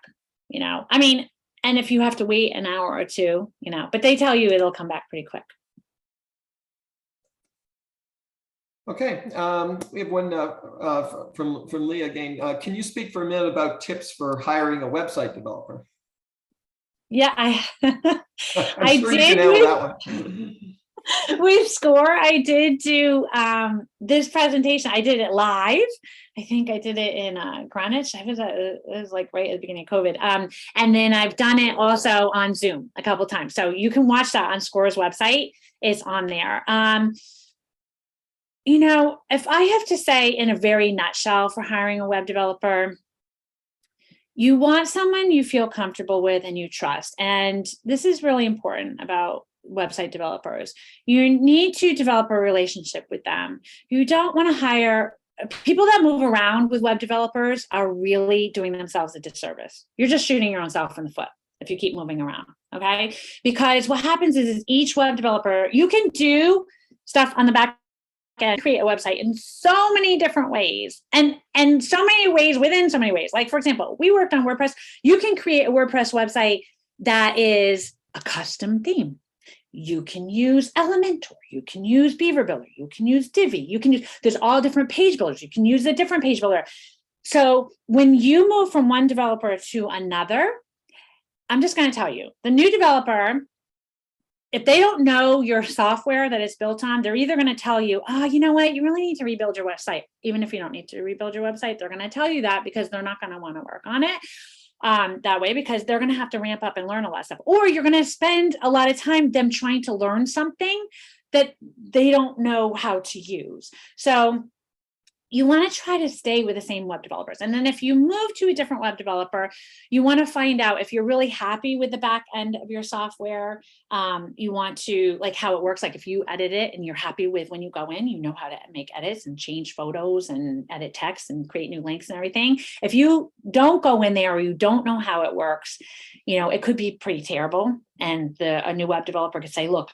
And if you have to wait an hour or two, but they tell you it'll come back pretty quick.
Okay, we have one from Leah again. Can you speak for a minute about tips for hiring a website developer?
Yeah,
I'm sure you can handle that one.
With SCORE, I did do this presentation. I did it live. I think I did it in Greenwich. It was like right at the beginning of COVID. And then I've done it also on Zoom a couple of times. So you can watch that on SCORE's website. It's on there. If I have to say in a very nutshell for hiring a web developer, you want someone you feel comfortable with and you trust. And this is really important about website developers. You need to develop a relationship with them. You don't want to hire people that move around with web developers are really doing themselves a disservice. You're just shooting your own self in the foot if you keep moving around, okay? Because what happens is each web developer, you can do stuff on the back end, create a website in so many different ways and so many ways within so many ways. Like, for example, we worked on WordPress. You can create a WordPress website that is a custom theme. You can use Elementor, you can use Beaver Builder, you can use Divi, there's all different page builders. You can use a different page builder. So when you move from one developer to another, I'm just going to tell you, the new developer, if they don't know your software that it's built on, they're either going to tell you, you know what, you really need to rebuild your website. Even if you don't need to rebuild your website, they're going to tell you that because they're not going to want to work on it. that way, because they're going to have to ramp up and learn a lot of stuff, or you're going to spend a lot of time them trying to learn something that they don't know how to use. So you want to try to stay with the same web developers. And then if you move to a different web developer, you want to find out if you're really happy with the back end of your software. You want to like how it works. Like if you edit it and you're happy with when you go in, you know how to make edits and change photos and edit text and create new links and everything. If you don't go in there or you don't know how it works, you know, it could be pretty terrible. And a new web developer could say, look,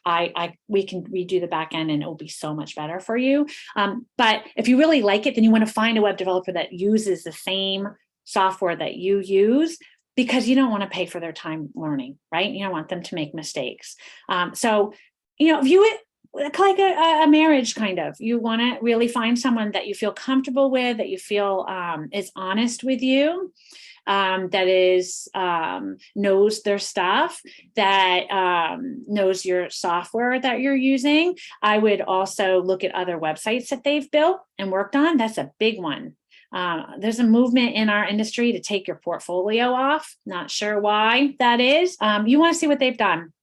we can redo the back end and it will be so much better for you. But if you really like it, then you want to find a web developer that uses the same software that you use, because you don't want to pay for their time learning, right? You don't want them to make mistakes. So, you know, view it like a marriage kind of. You want to really find someone that you feel comfortable with, that you feel is honest with you, that is knows their stuff, that knows your software that you're using. I would also look at other websites that they've built and worked on. That's a big one. There's a movement in our industry to take your portfolio off. Not sure why that is. You want to see what they've done.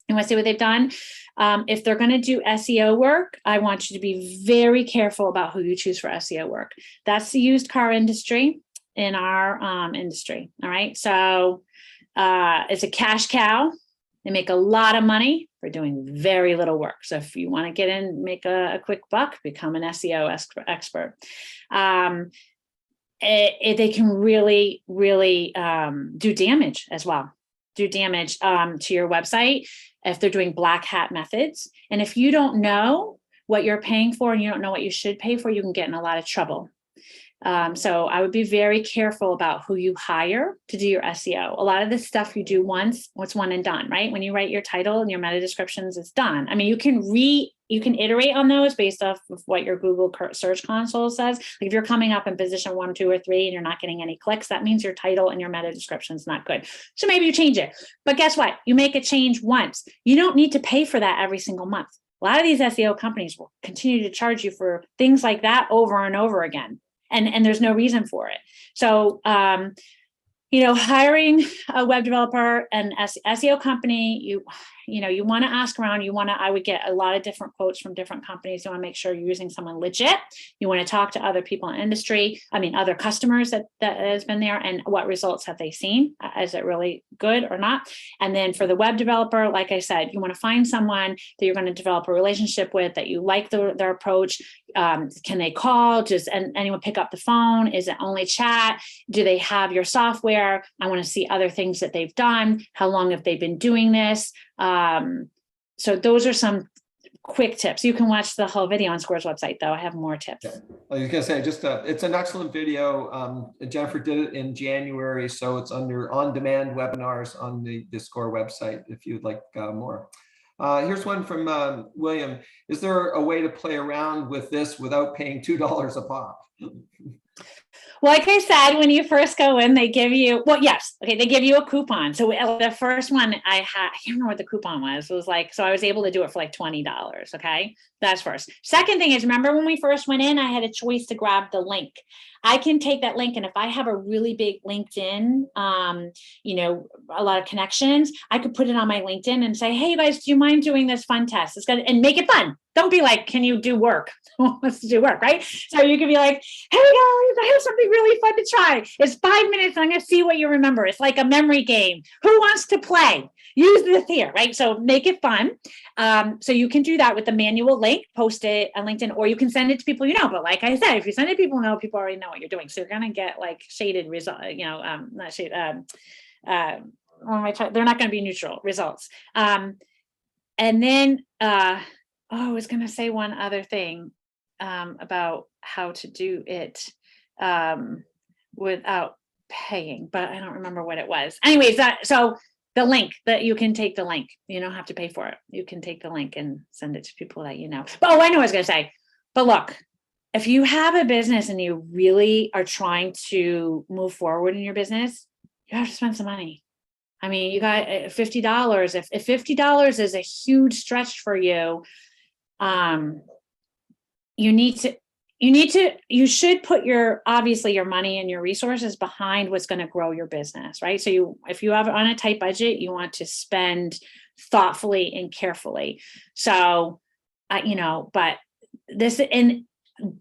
You want to see what they've done. If they're going to do SEO work, I want you to be very careful about who you choose for SEO work. That's the used car industry in our industry. All right. So it's a cash cow. They make a lot of money for doing very little work. So if you want to get in, make a quick buck, become an SEO expert. They can really, really do damage as well. Do damage to your website if they're doing black hat methods. And if you don't know what you're paying for and you don't know what you should pay for, you can get in a lot of trouble. So I would be very careful about who you hire to do your SEO. A lot of this stuff you do once, it's one and done, right? When you write your title and your meta descriptions, it's done. I mean, you can iterate on those based off of what your Google search console says. Like if you're coming up in position 1, 2, or 3, and you're not getting any clicks, that means your title and your meta description is not good. So maybe you change it. But guess what? You make a change once. You don't need to pay for that every single month. A lot of these SEO companies will continue to charge you for things like that over and over again. And there's no reason for it. So, you know, hiring a web developer and SEO company, you want to ask around. I would get a lot of different quotes from different companies. You want to make sure you're using someone legit. You want to talk to other people in industry. I mean, other customers that has been there, and what results have they seen? Is it really good or not? And then for the web developer, like I said, you want to find someone that you're going to develop a relationship with, that you like their approach. Can they call? Does anyone pick up the phone? Is it only chat? Do they have your software? I want to see other things that they've done. How long have they been doing this? So those are some quick tips. You can watch the whole video on Score's website, though. I have more tips.
Yeah. I was going to say, it's an excellent video. Jennifer did it in January, so it's under on-demand webinars on the Score website if you'd like more. Here's one from William. Is there a way to play around with this without paying $2 a pop?
Well, like I said, when you first go in, they give you, well, yes. Okay. They give you a coupon. So the first one I can't remember what the coupon was. It was like, so I was able to do it for like $20. Okay. That's first. Second thing is, remember when we first went in, I had a choice to grab the link. I can take that link. And if I have a really big LinkedIn, a lot of connections, I could put it on my LinkedIn and say, hey, you guys, do you mind doing this fun test? It's gonna, and make it fun. Don't be like, can you do work? Who wants to do work, right? So you can be like, hey guys, I have something really fun to try. It's 5 minutes. I'm going to see what you remember. It's like a memory game. Who wants to play? Use this here, right? So make it fun. So you can do that with the manual link, post it on LinkedIn, or you can send it to people you know. But like I said, if you send it to people you know, people already know what you're doing. So you're going to get like shaded results, not shaded. They're not going to be neutral results. And then, I was going to say one other thing about how to do it without paying, but I don't remember what it was. Anyways, so the link, that you can take the link. You don't have to pay for it. You can take the link and send it to people that you know. But I know what I was going to say. But look, if you have a business and you really are trying to move forward in your business, you have to spend some money. I mean, you got $50. If $50 is a huge stretch for you, you need to, you should put obviously your money and your resources behind what's going to grow your business, right? So if you have on a tight budget, you want to spend thoughtfully and carefully. So, but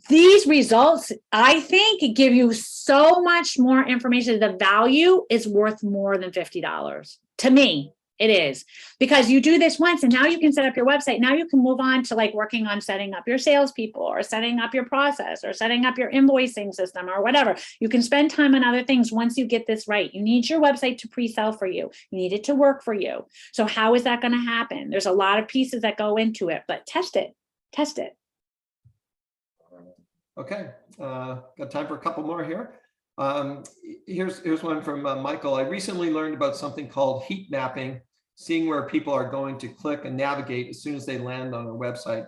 these results, I think, give you so much more information. The value is worth more than $50 to me. It is, because you do this once and now you can set up your website. Now you can move on to like working on setting up your salespeople or setting up your process or setting up your invoicing system or whatever. You can spend time on other things once you get this right. You need your website to pre-sell for you. You need it to work for you. So how is that going to happen? There's a lot of pieces that go into it, but test it.
Okay, got time for a couple more here. Here's one from Michael. I recently learned about something called heat mapping, seeing where people are going to click and navigate as soon as they land on our website.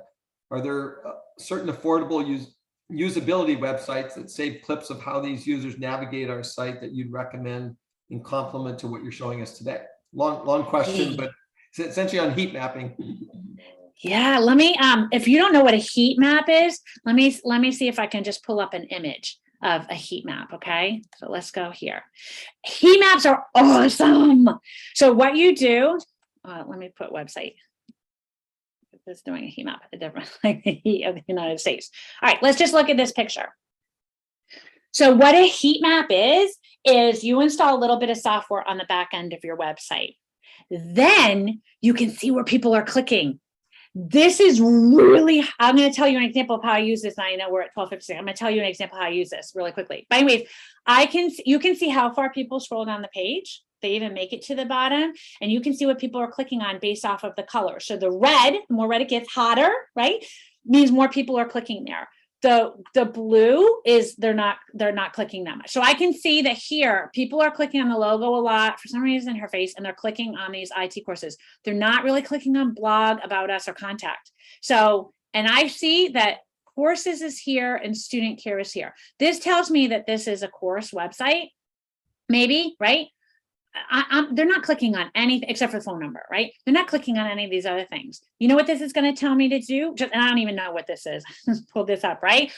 Are there certain affordable usability websites that save clips of how these users navigate our site that you'd recommend in complement to what you're showing us today? Long question, but it's essentially on heat mapping.
Yeah, let me, if you don't know what a heat map is, let me see if I can just pull up an image of a heat map. Okay, so let's go here. Heat maps are awesome. So what you do, let me put website. It's doing a heat map, a different, like the heat of the United States. All right, let's just look at this picture. So what a heat map is you install a little bit of software on the back end of your website. Then you can see where people are clicking. This is really, I'm going to tell you an example of how I use this. And I know we're at 12:56. I'm going to tell you an example of how I use this really quickly. But anyways, you can see how far people scroll down the page. They even make it to the bottom, and you can see what people are clicking on based off of the color. So the red, the more red it gets, hotter, right? Means more people are clicking there. The blue is they're not clicking that much. So I can see that here people are clicking on the logo a lot for some reason, her face, and they're clicking on these IT courses. They're not really clicking on blog, about us, or contact. So, and I see that courses is here and student care is here. This tells me that this is a course website, maybe, right? They're not clicking on anything except for the phone number, right? They're not clicking on any of these other things. You know what this is going to tell me to do? And I don't even know what this is. Pull this up, right?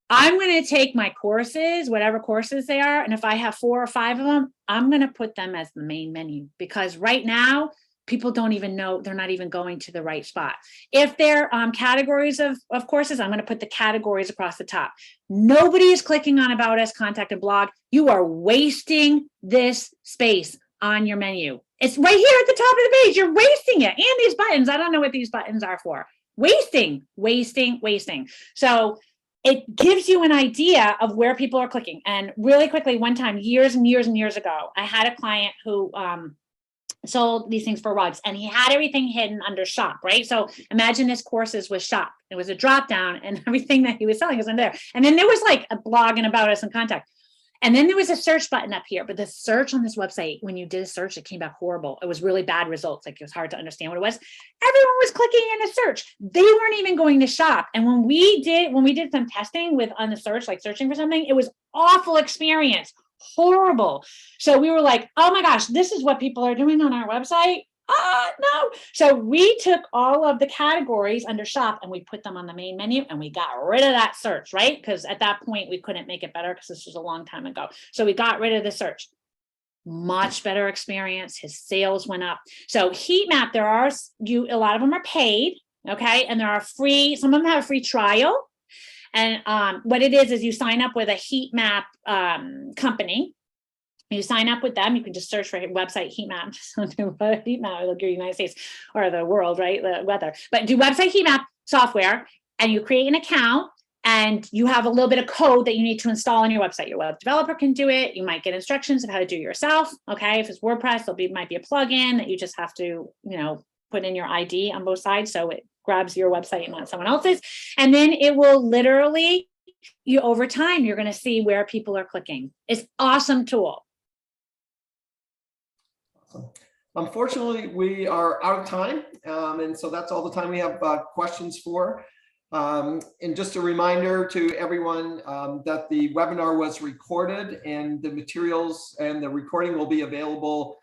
I'm going to take my courses, whatever courses they are, and if I have 4 or 5 of them, I'm going to put them as the main menu, because right now people don't even know, they're not even going to the right spot. If they're categories of courses, I'm going to put the categories across the top. Nobody is clicking on about us, contact, and blog. You are wasting this space on your menu. It's right here at the top of the page. You're wasting it. And these buttons, I don't know what these buttons are for. Wasting. So it gives you an idea of where people are clicking. And really quickly, one time, years and years and years ago, I had a client who sold these things for rugs, and he had everything hidden under shop, right? So imagine this courses was shop. It was a drop down, and everything that he was selling was in there. And then there was like a blog and about us and contact. And then there was a search button up here, but the search on this website, when you did a search, it came back horrible. It was really bad results. Like, it was hard to understand what it was. Everyone was clicking in a search. They weren't even going to shop. And when we did some testing on the search, like searching for something, it was awful experience. Horrible. So we were like, oh my gosh, this is what people are doing on our website. No. So we took all of the categories under shop and we put them on the main menu, and we got rid of that search, right? Because at that point we couldn't make it better, because this was a long time ago. So we got rid of the search. Much better experience. His sales went up. So heat map, a lot of them are paid. Okay. And there are free, some of them have a free trial. And what it is you sign up with a heat map company. You sign up with them. You can just search for website heat map. Heat map, it'll give you United States or the world, right? The weather. But do website heat map software, and you create an account, and you have a little bit of code that you need to install on your website. Your web developer can do it. You might get instructions of how to do it yourself. Okay, if it's WordPress, might be a plugin that you just have to, put in your ID on both sides, so it grabs your website and not someone else's. And then it will literally, over time, you're going to see where people are clicking. It's an awesome tool.
Awesome. Unfortunately, we are out of time. And so that's all the time we have questions for. And just a reminder to everyone that the webinar was recorded, and the materials and the recording will be available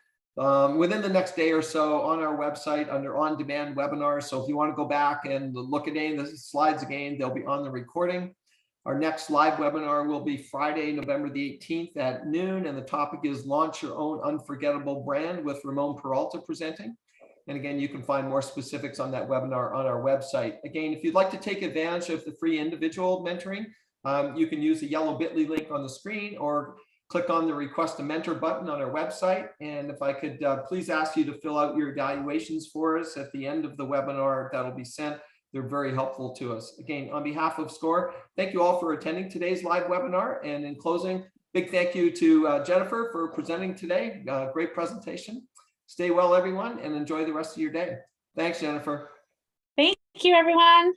within the next day or so on our website under on-demand webinars. So if you want to go back and look at any of the slides again, they'll be on the recording. Our next live webinar will be Friday, November the 18th at noon, and the topic is Launch Your Own Unforgettable Brand with Ramon Peralta presenting. And again, you can find more specifics on that webinar on our website. Again, if you'd like to take advantage of the free individual mentoring, you can use the yellow bit.ly link on the screen or click on the Request a Mentor button on our website. And if I could please ask you to fill out your evaluations for us at the end of the webinar, that'll be sent. They're very helpful to us. Again, on behalf of SCORE, thank you all for attending today's live webinar. And in closing, big thank you to Jennifer for presenting today. Great presentation. Stay well, everyone, and enjoy the rest of your day. Thanks, Jennifer.
Thank you, everyone.